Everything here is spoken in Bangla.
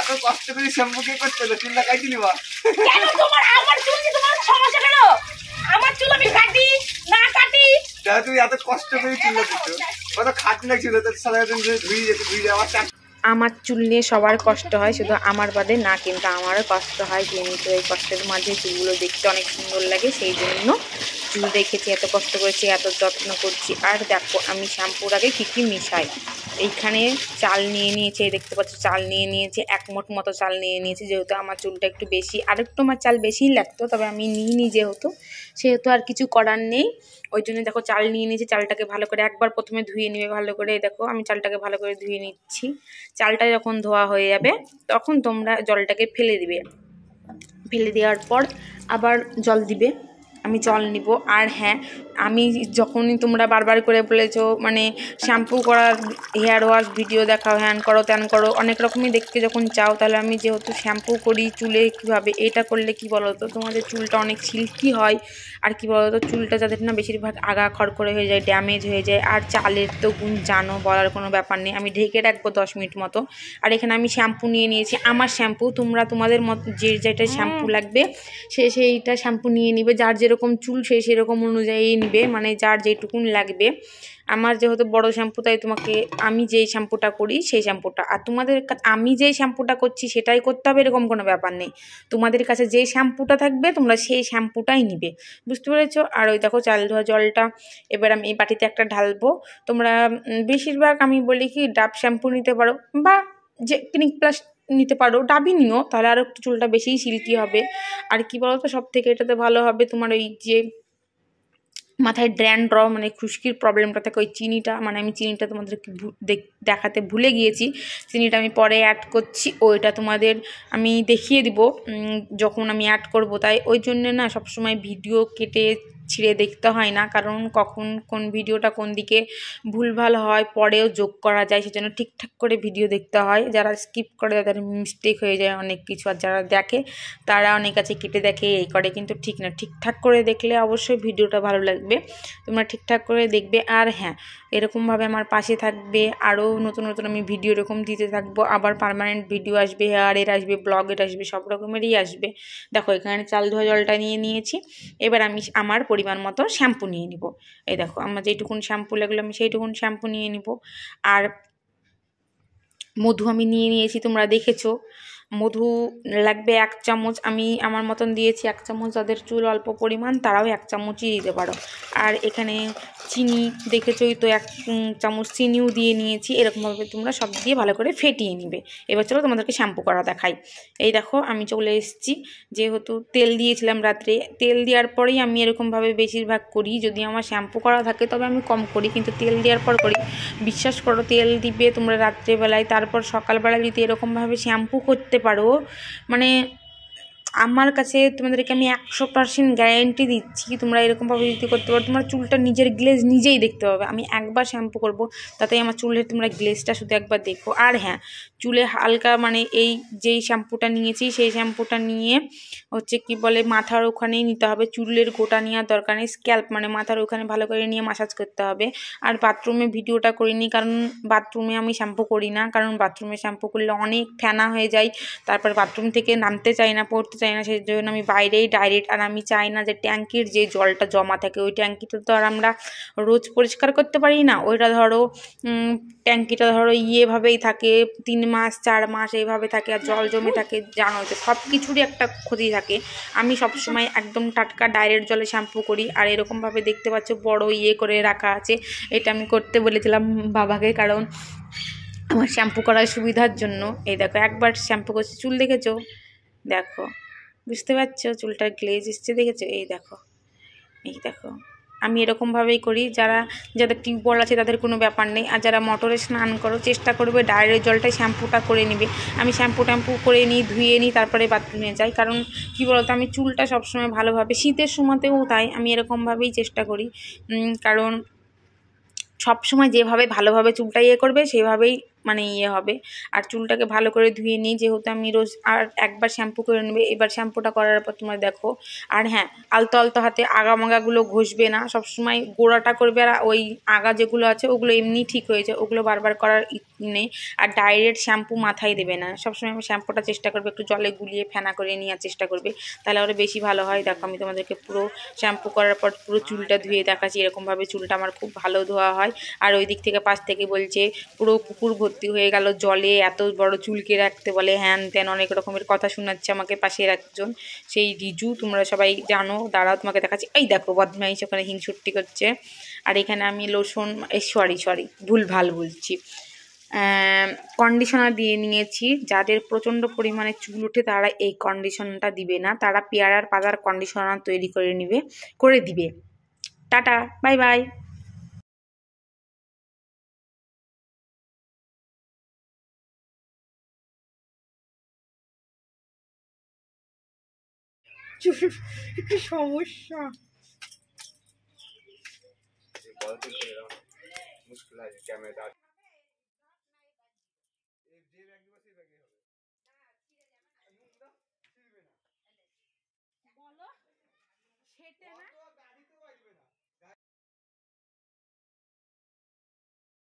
এত কষ্ট করে শ্যাম্পু কে করতে হলো? চুলটা কাটি নিবা কেন? তোমার আমার চুল কি তোমার সমস্যা কেন? আমার চুল আমি কাটি না কাটি? তাহলে তুমি এত কষ্ট করে চুলটা দিচ্ছ, কত খাট লাগছিল তো সারাদিন ধুয়ে আমার আমার চুল নিয়ে সবার কষ্ট হয়, শুধু আমার বাদে না, কিন্তু আমারও কষ্ট হয়। কিন্তু এই কষ্টের মাঝে চুলগুলো দেখতে অনেক সুন্দর লাগে, সেই জন্য চুল রেখেছি, এত কষ্ট করেছি, এত যত্ন করছি। আর দেখো আমি শ্যাম্পুর আগে কী কী মিশাই। এইখানে চাল নিয়ে নিয়েছি, দেখতে পাচ্ছ চাল নিয়ে নিয়েছি, 1 মুঠ মতো চাল নিয়ে নিয়েছি, যেহেতু আমার চুলটা একটু বেশি, আরেকটু আমার চাল বেশিই লাগতো, তবে আমি নিইনি সেহেতু আর কিছু করার নেই। ওই জন্য দেখো চাল নিয়ে নিয়েছি, চালটাকে ভালো করে একবার প্রথমে ধুয়ে নেবে ভালো করে। দেখো আমি চালটাকে ভালো করে ধুয়ে নিচ্ছি। চালটা যখন ধোয়া হয়ে যাবে তখন তোমরা জলটাকে ফেলে দিবে, ফেলে দেওয়ার পর আবার জল দিবে। আমি জল নিব। আর হ্যাঁ, আমি যখনই তোমরা বারবার করে বলেছো মানে শ্যাম্পু করার, হেয়ার ওয়াশ ভিডিও দেখাও, হ্যান করো ত্যান করো, অনেক রকমই দেখতে যখন চাও, তাহলে আমি যেহেতু শ্যাম্পু করি চুলে কীভাবে, এটা করলে কি বলো তো তোমাদের চুলটা অনেক সিল্কি হয়। আর কি বলো তো, চুলটা যাদের না বেশিরভাগ আগা খড়খড়ে হয়ে যায়, ড্যামেজ হয়ে যায়। আর চালের তো গুণ জানো, বলার কোনো ব্যাপার নেই। আমি ঢেকে রাখবো 10 মিনিট মতো। আর এখানে আমি শ্যাম্পু নিয়ে নিয়েছি, আমার শ্যাম্পু, তোমরা তোমাদের মতো যেটা শ্যাম্পু লাগবে সেইটা শ্যাম্পু নিয়ে নিবে। যার যেরকম চুল সেরকম অনুযায়ী নিবে, মানে যার যেটুকুন লাগবে। আমার যেহেতু বড় শ্যাম্পু, তাই তোমাকে আমি যেই শ্যাম্পুটা করি সেই শ্যাম্পুটা, আর তোমাদের আমি যেই শ্যাম্পুটা করছি সেটাই করতে হবে এরকম কোনো ব্যাপার নেই। তোমাদের কাছে যে শ্যাম্পুটা থাকবে তোমরা সেই শ্যাম্পুটাই নিবে, বুঝতে পেরেছো? আর ওই দেখো চাল ধোয়া জলটা এবার আমি এই বাটিতে একটা ঢালবো। তোমরা বেশিরভাগ আমি বলি কি ডাব শ্যাম্পু নিতে পারো, বা যে ক্লিনিক প্লাস নিতে পারো, ডাবই নিও, তাহলে আরও একটু চুলটা বেশিই সিল্কি হবে। আর কি বলো তো, সব থেকে এটাতে ভালো হবে তোমার ওই যে মাথায় ড্র্যান্ড্রফ মানে খুশকির প্রবলেমটা থাকে, ওই চিনিটা, মানে আমি চিনিটা তোমাদেরকে দেখাতে ভুলে গিয়েছি, চিনিটা আমি পরে অ্যাড করছি, ওইটা তোমাদের আমি দেখিয়ে দিব যখন আমি অ্যাড করব। তাই ওই জন্যে না সবসময় ভিডিও কেটে ছিঁড়ে দেখতে হয় না, কারণ কখন কোন ভিডিওটা কোন দিকে ভুলভাল হয় পরেও যোগ করা যায়, সেজন্য ঠিকঠাক করে ভিডিও দেখতে হয়। যারা স্কিপ করে তাদের মিস্টেক হয়ে যায় অনেক কিছু, আর যারা দেখে তারা অনেক কাছে কেটে দেখে এই করে, কিন্তু ঠিক না, ঠিকঠাক করে দেখলে অবশ্যই ভিডিওটা ভালো লাগবে। তোমরা ঠিকঠাক করে দেখবে। আর হ্যাঁ, এরকমভাবে আমার পাশে থাকবে, আরও নতুন নতুন আমি ভিডিও এরকম দিতে থাকবো। আবার পার্মানেন্ট ভিডিও আসবে, হেয়ারের আসবে, ব্লগের আসবে, সব রকমেরই আসবে। দেখো এখানে চাল ধোয়া জলটা নিয়ে নিয়েছি, এবার আমি আমার পরিমাণ মতো শ্যাম্পু নিয়ে নিব। এই দেখো আমার যেইটুকুন শ্যাম্পু লাগলো আমি সেইটুকুন শ্যাম্পু নিয়ে নিব। আর মধু আমি নিয়ে নিয়েছি, তোমরা দেখেছো, মধু লাগবে 1 চামচ, আমি আমার মতন দিয়েছি 1 চামচ। যাদের চুল অল্প পরিমাণ তারাও 1 চামচই দিতে পারো। আর এখানে চিনি দেখেছোই তো, 1 চামচ চিনিও দিয়ে নিয়েছি। এরকমভাবে তোমরা সব দিয়ে ভালো করে ফেটিয়ে নিবে। এবার চলো তোমাদেরকে শ্যাম্পু করা দেখাই। এই দেখো আমি চলে এসেছি, যেহেতু তেল দিয়েছিলাম রাত্রে, তেল দেওয়ার পরেই আমি এরকমভাবে বেশিরভাগ করি। যদি আমার শ্যাম্পু করা থাকে তবে আমি কম করি, কিন্তু তেল দেওয়ার পর করি। বিশ্বাস করো, তেল দিবে তোমরা রাত্রেবেলায়, তারপর সকালবেলা যদি এরকমভাবে শ্যাম্পু করতে পারো, মানে আমার কাছে তোমাদেরকে আমি 100% গ্যারেন্টি দিচ্ছি, তোমরা এরকমভাবে যদি করতে পারো তোমার চুলটা নিজের গ্লেজ নিজেই দেখতে পাবে। আমি একবার শ্যাম্পু করব, তাতে আমার চুলের তোমরা গ্লেজটা শুধু একবার দেখো। আর হ্যাঁ, চুলে হালকা মানে এই যেই শ্যাম্পুটা নিয়েছি সেই শ্যাম্পুটা নিয়ে হচ্ছে কি বলে মাথার ওখানেই নিতে হবে, চুলের গোটা নেওয়ার দরকার নেই, স্ক্যাল্প মানে মাথার ওখানে ভালো করে নিয়ে মাসাজ করতে হবে। আর বাথরুমে ভিডিওটা করিনি, কারণ বাথরুমে আমি শ্যাম্পু করি না, কারণ বাথরুমে শ্যাম্পু করলে অনেক ফেনা হয়ে যায়, তারপর বাথরুম থেকে নামতে চাই না, পড়তে চাই না, সেই জন্য আমি বাইরেই ডাইরেক্ট। আর আমি চাই না যে ট্যাঙ্কির যে জলটা জমা থাকে, ওই ট্যাঙ্কিটা তো আর আমরা রোজ পরিষ্কার করতে পারি না, ওইটা ধরো ট্যাঙ্কিটা ধরো ইয়েভাবেই থাকে 3 মাস 4 মাস এইভাবে থাকে, আর জল জমে থাকে, জানো তো সব কিছুরই একটা ক্ষতি থাকে। আমি সবসময় একদম টাটকা ডাইরেক্ট জলে শ্যাম্পু করি। আর এরকমভাবে দেখতে পাচ্ছ বড় ইয়ে করে রাখা আছে, এটা আমি করতে বলেছিলাম বাবাকে, কারণ আমার শ্যাম্পু করার সুবিধার জন্য। এই দেখো একবার শ্যাম্পু করছি, চুল দেখেছো, দেখো বুঝতে পারছো চুলটার গ্লেজ এসছে, দেখেছো? এই দেখো, এই দেখো আমি এরকমভাবেই করি। যাদের টিউবওয়েল আছে তাদের কোনো ব্যাপার নেই, আর যারা মোটরে স্নান করো চেষ্টা করবে ডাইরেক্ট জলটায় শ্যাম্পুটা করে নেবে। আমি শ্যাম্পু করে নিই, ধুয়ে নিই, তারপরে বাথরুমে যাই, কারণ কি বলতো আমি চুলটা সবসময় ভালোভাবে, শীতের সময়তেও তাই আমি এরকমভাবেই চেষ্টা করি, কারণ সব সময় যেভাবে ভালোভাবে চুলটা ইয়ে করবে সেভাবেই মানে ইয়ে হবে। আর চুলটাকে ভালো করে ধুয়ে নিই, যেহেতু আমি রোজ আর একবার শ্যাম্পু করে নেবে। এবার শ্যাম্পুটা করার পর তোমরা দেখো। আর হ্যাঁ, আলতো আলতো হাতে আগামাগাগুলো ঘষবে না, সবসময় গোড়াটা করবে। আর ওই আগা যেগুলো আছে ওগুলো এমনি ঠিক হয়ে যায়, ওগুলো বারবার করার নেই। আর ডাইরেক্ট শ্যাম্পু মাথায় দেবে না, সবসময় আমি শ্যাম্পুটা চেষ্টা করবে একটু জলে গুলিয়ে ফেনা করে নেওয়ার চেষ্টা করবে, তাহলে আরও বেশি ভালো হয়। দেখো আমি তোমাদেরকে পুরো শ্যাম্পু করার পর পুরো চুলটা ধুয়ে দেখাচ্ছি, এরকমভাবে চুলটা আমার খুব ভালো ধোয়া হয়। আর ওই দিক থেকে পাশ থেকে বলছে পুরো পুকুর ভর্তি হয়ে গেল জলে, এত বড় চুলকে রাখতে বলে, হ্যান ত্যান অনেক রকমের কথা শোনাচ্ছে আমাকে পাশের একজন, সেই রিজু, তোমরা সবাই জানো। দাঁড়াও তোমাকে দেখাচ্ছি। এই দেখো বদমাইশ ওখানে হিংসুট্টি করছে। আর এখানে আমি লোশন, সরি ভুলভাল বলছি, কন্ডিশনার দিয়ে নিয়েছি। যাদের প্রচণ্ড পরিমাণে চুল ওঠে তারা এই কন্ডিশনারটা দিবে না, তারা পেয়ারার পাতার কন্ডিশনার তৈরি করে দিবে। Tata, bye bye. কি সমস্যা। মুশকিল আছে ক্যামেরা। বলো সেটা না